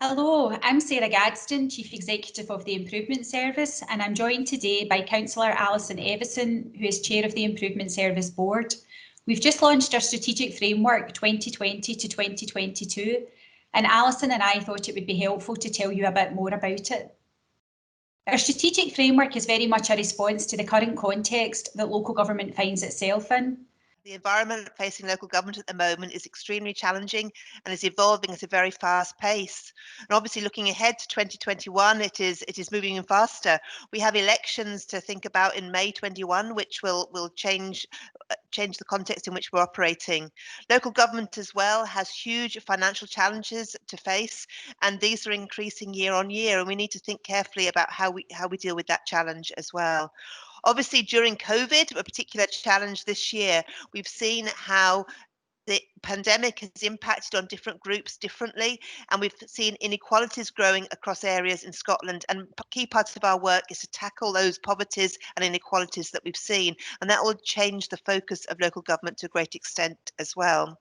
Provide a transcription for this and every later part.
Hello, I'm Sarah Gadsden, Chief Executive of the Improvement Service, and I'm joined today by Councillor Alison Evison, who is Chair of the Improvement Service Board. We've just launched our strategic framework 2020 to 2022, and Alison and I thought it would be helpful to tell you a bit more about it. Our strategic framework is very much a response to the current context that local government finds itself in. The environment facing local government at the moment is extremely challenging and is evolving at a very fast pace. And obviously looking ahead to 2021, it is moving in faster. We have elections to think about in May 21, which will change the context in which we're operating. Local government as well has huge financial challenges to face, and these are increasing year on year, and we need to think carefully about how we deal with that challenge as well. Obviously, during COVID, a particular challenge this year, we've seen how the pandemic has impacted on different groups differently, and we've seen inequalities growing across areas in Scotland. And key parts of our work is to tackle those poverties and inequalities that we've seen, and that will change the focus of local government to a great extent as well.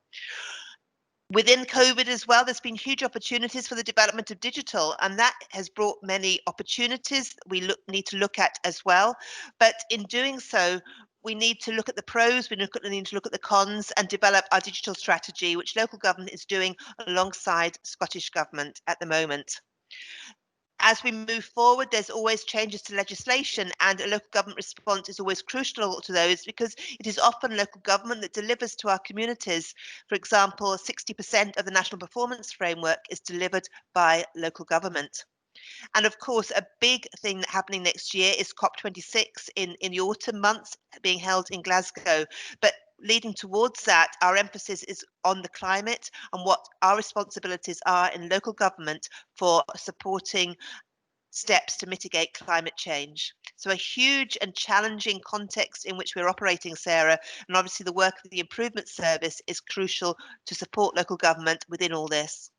Within COVID as well, there's been huge opportunities for the development of digital, and that has brought many opportunities we need to look at as well. But in doing so, we need to look at the pros, we need to look at the cons and develop our digital strategy, which local government is doing alongside Scottish Government at the moment. As we move forward, there's always changes to legislation, and a local government response is always crucial to those because it is often local government that delivers to our communities. For example, 60% of the National Performance Framework is delivered by local government. And of course, a big thing happening next year is COP26 in the autumn months being held in Glasgow. But leading towards that, our emphasis is on the climate and what our responsibilities are in local government for supporting steps to mitigate climate change. So a huge and challenging context in which we're operating, Sarah, and obviously the work of the Improvement Service is crucial to support local government within all this.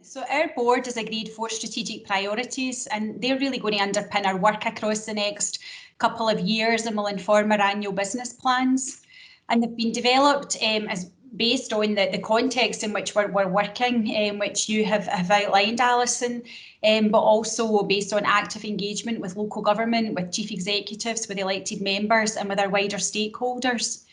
So our board has agreed 4 strategic priorities, and they're really going to underpin our work across the next couple of years and will inform our annual business plans. And they've been developed as based on the context in which we're working, which you have outlined, Alison, but also based on active engagement with local government, with chief executives, with elected members and with our wider stakeholders.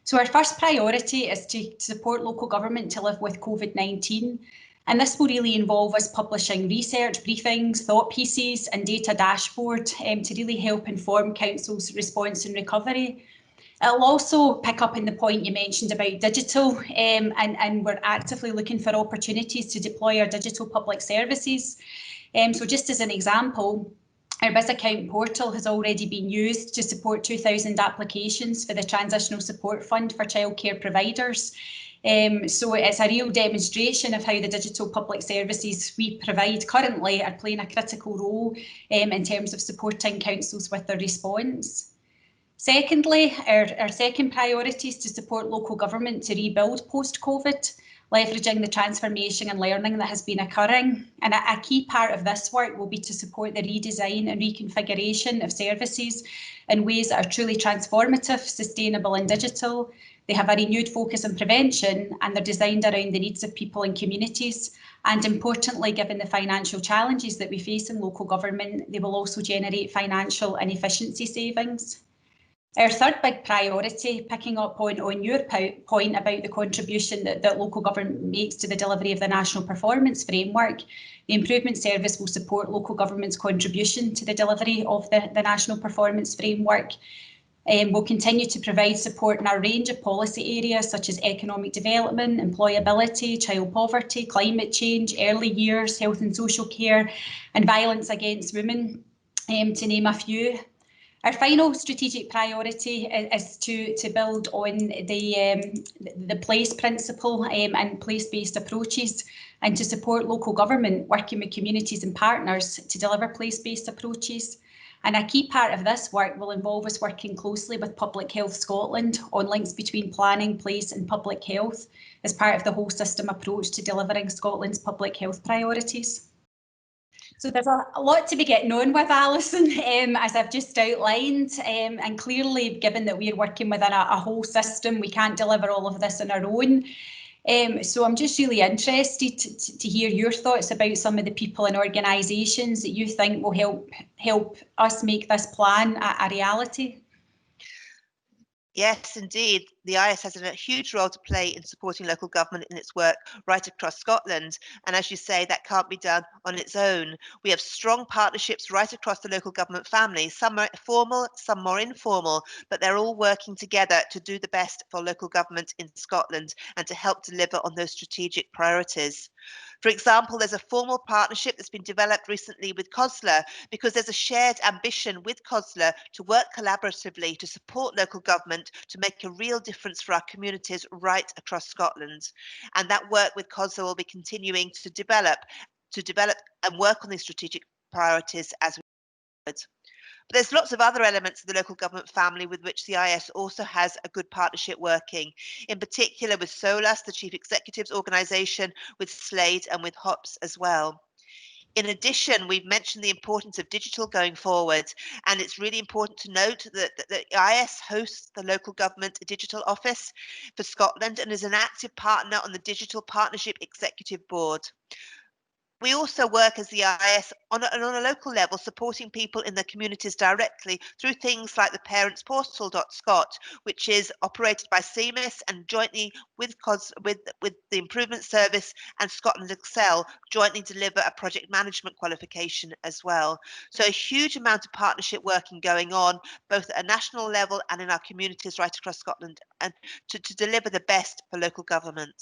So our first priority is to support local government to live with COVID-19. And this will really involve us publishing research briefings, thought pieces and data dashboard to really help inform Council's response and recovery. It'll also pick up on the point you mentioned about digital, and we're actively looking for opportunities to deploy our digital public services. So just as an example, our BizAccount portal has already been used to support 2,000 applications for the Transitional Support Fund for childcare providers. So it's a real demonstration of how the digital public services we provide currently are playing a critical role in terms of supporting councils with their response. Secondly, our second priority is to support local government to rebuild post-COVID, leveraging the transformation and learning that has been occurring. And a key part of this work will be to support the redesign and reconfiguration of services in ways that are truly transformative, sustainable and digital. They have a renewed focus on prevention and they're designed around the needs of people and communities. And importantly, given the financial challenges that we face in local government, they will also generate financial and efficiency savings. Our third big priority, picking up on your point about the contribution that local government makes to the delivery of the National Performance Framework, the Improvement Service will support local government's contribution to the delivery of the National Performance Framework. We'll continue to provide support in a range of policy areas such as economic development, employability, child poverty, climate change, early years, health and social care, and violence against women, to name a few. Our final strategic priority is to build on the place principle and place-based approaches, and to support local government working with communities and partners to deliver place-based approaches. And a key part of this work will involve us working closely with Public Health Scotland on links between planning, place and public health as part of the whole system approach to delivering Scotland's public health priorities. So there's a lot to be getting on with, Alison, as I've just outlined, and clearly given that we're working within a whole system, we can't deliver all of this on our own. So I'm just really interested to hear your thoughts about some of the people and organisations that you think will help us make this plan a reality. Yes, indeed. The IS has a huge role to play in supporting local government in its work right across Scotland. And as you say, that can't be done on its own. We have strong partnerships right across the local government family. Some are formal, some more informal, but they're all working together to do the best for local government in Scotland and to help deliver on those strategic priorities. For example, there's a formal partnership that's been developed recently with Cllr because there's a shared ambition with Cllr to work collaboratively to support local government to make a real difference for our communities right across Scotland. And that work with Cllr will be continuing to develop and work on these strategic priorities as we go forward. But there's lots of other elements of the local government family with which the IS also has a good partnership working, in particular with SOLAS, the Chief Executives Organisation, with Slade and with HOPS as well. In addition, we've mentioned the importance of digital going forward, and it's really important to note that the IS hosts the local government digital office for Scotland and is an active partner on the Digital Partnership Executive Board. We also work as the IS on a local level, supporting people in their communities directly through things like the Parents Portal.scot, which is operated by CMIS and jointly with the Improvement Service and Scotland Excel jointly deliver a project management qualification as well. So a huge amount of partnership working going on, both at a national level and in our communities right across Scotland, and to deliver the best for local government.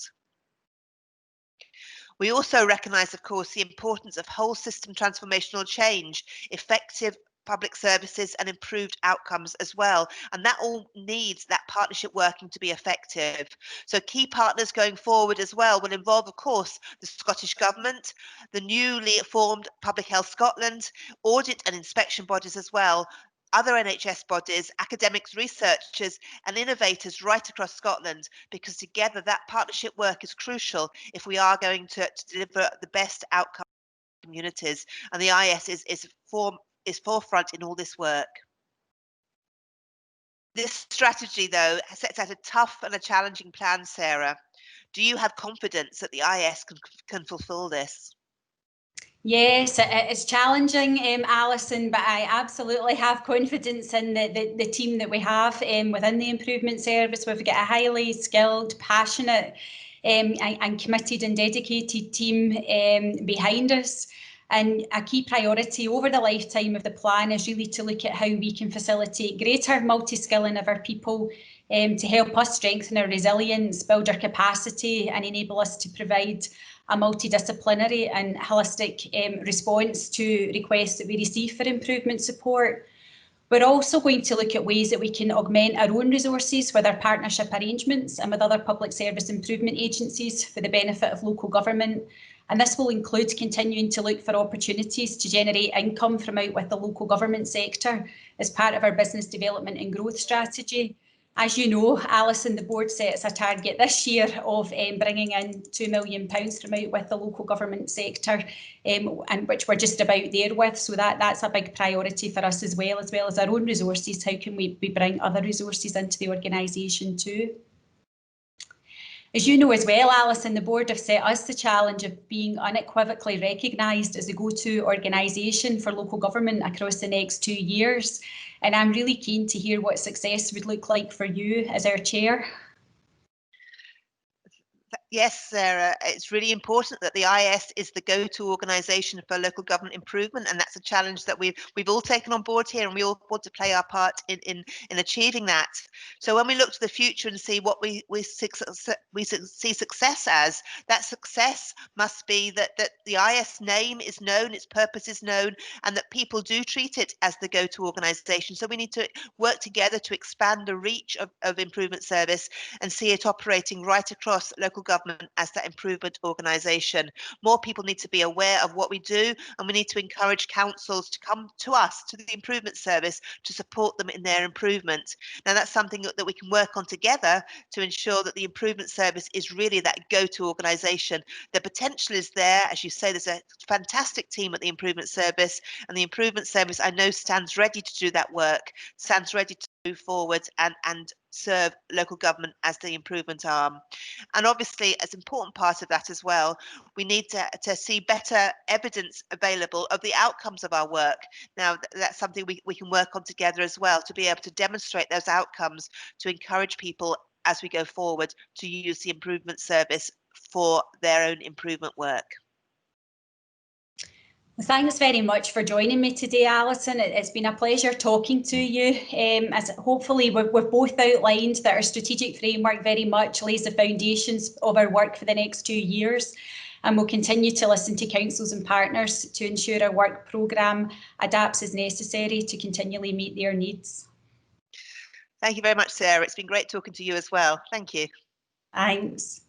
We also recognise, of course, the importance of whole system transformational change, effective public services and improved outcomes as well. And that all needs that partnership working to be effective. So key partners going forward as well will involve, of course, the Scottish Government, the newly formed Public Health Scotland, audit and inspection bodies as well, other NHS bodies, academics, researchers and innovators right across Scotland, because together that partnership work is crucial if we are going to deliver the best outcome for communities. And the IS is forefront in all this work. This strategy, though, sets out a tough and a challenging plan, Sarah. Do you have confidence that the IS can fulfil this? Yes, it's challenging, Alison, but I absolutely have confidence in the team that we have within the Improvement Service. We've got a highly skilled, passionate and committed and dedicated team behind us. And a key priority over the lifetime of the plan is really to look at how we can facilitate greater multi-skilling of our people to help us strengthen our resilience, build our capacity and enable us to provide a multidisciplinary and holistic response to requests that we receive for improvement support. We're also going to look at ways that we can augment our own resources with our partnership arrangements and with other public service improvement agencies for the benefit of local government. And this will include continuing to look for opportunities to generate income from out with the local government sector as part of our business development and growth strategy. As you know, Alison, the board sets a target this year of bringing in £2 million from out with the local government sector, and which we're just about there with. So that's a big priority for us as well as our own resources. How can we bring other resources into the organisation too? As you know as well, Alison, the board have set us the challenge of being unequivocally recognised as a go-to organisation for local government across the next 2 years. And I'm really keen to hear what success would look like for you as our chair. Yes, Sarah, it's really important that the IS is the go-to organisation for local government improvement, and that's a challenge that we've all taken on board here, and we all want to play our part in achieving that. So when we look to the future and see what we see success as, that success must be that the IS name is known, its purpose is known, and that people do treat it as the go-to organisation. So we need to work together to expand the reach of improvement service and see it operating right across local government as that improvement organisation. More people need to be aware of what we do, and we need to encourage councils to come to us, to the improvement service, to support them in their improvement. Now that's something that we can work on together to ensure that the improvement service is really that go-to organisation. The potential is there. As you say, there's a fantastic team at the improvement service, and the improvement service I know stands ready to do that work, stands ready to move forward and serve local government as the improvement arm. And obviously, as an important part of that as well, we need to see better evidence available of the outcomes of our work. Now, that's something we can work on together as well, to be able to demonstrate those outcomes, to encourage people as we go forward to use the improvement service for their own improvement work. Thanks very much for joining me today, Alison. It's been a pleasure talking to you. As hopefully we've both outlined that our strategic framework very much lays the foundations of our work for the next 2 years, and we'll continue to listen to councils and partners to ensure our work programme adapts as necessary to continually meet their needs. Thank you very much, Sarah. It's been great talking to you as well. Thank you. Thanks.